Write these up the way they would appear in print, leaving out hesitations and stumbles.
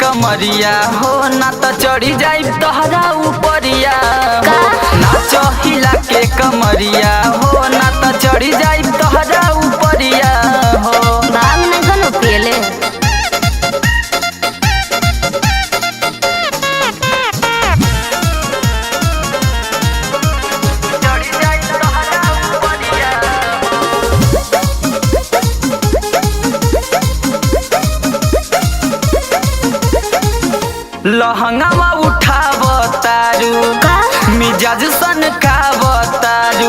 कमरिया हो ना तो चढ़ी जाई तोहरा उपरिया हो। नाच हिला के कमरिया हो ना तो चढ़ी जाई तोहरा उपरिया हो। भाग न गलो पियले लहंगावा उठावतारू मिजाज सन खावतारू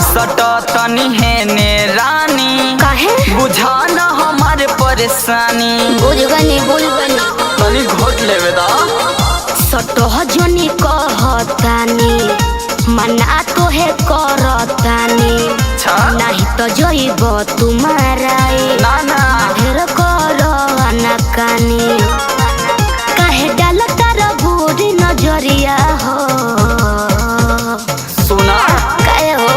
सट तनी हेने रानी बुझाना हमारे परेशानी। बुझगनी तनी घोट लेवे दा सटह जनी कहतानी मना तोहे करतानी नहीं तो जइब तुम्हारा ना ढेर कर अनकानी काहे डाल तार बुरी नजरिया हो। सुना काहे हो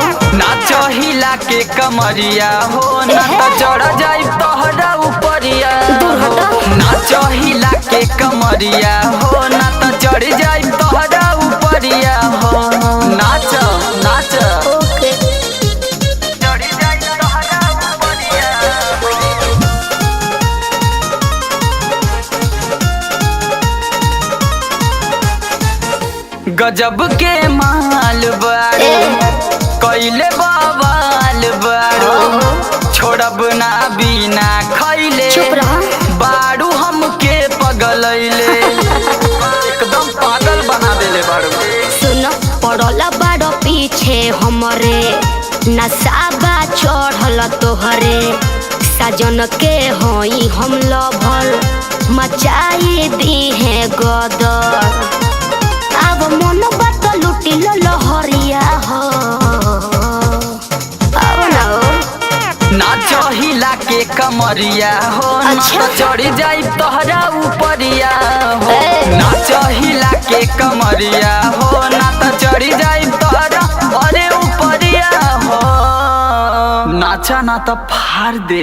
नाच हिला के कमरिया हो ना तो चढ़ जाई तोहरा उपरिया हो। नाच हिला के कमरिया हो ना तो चढ़ जाई तोहरा उपरिया हो। नाच नाच ओके चढ़ जाई तोहरा उपरिया हो। गजब के माल बाड़ो कैले बवाल बाड़ो छोड़ब ना बिना खैले बाड़ू हमके पगलैले एकदम पागल बना देले बाड़ू। सुन पड़ला बाड़ो पीछे हमरे नसाबा चढ़ल तोहरे साजन के होई हम लभल मचाई दी है गदर अब मन बात लुटी लहरिया हो। अब ना हो नाच हिला के कमरिया हो ना तो चढ़ी जाई तोहरा उपरिया हो। नाच हिला के कमरिया हो ना तो चढ़ी जाई तोहरा अरे उपरिया हो। नाचा ना तो फाड़ दे।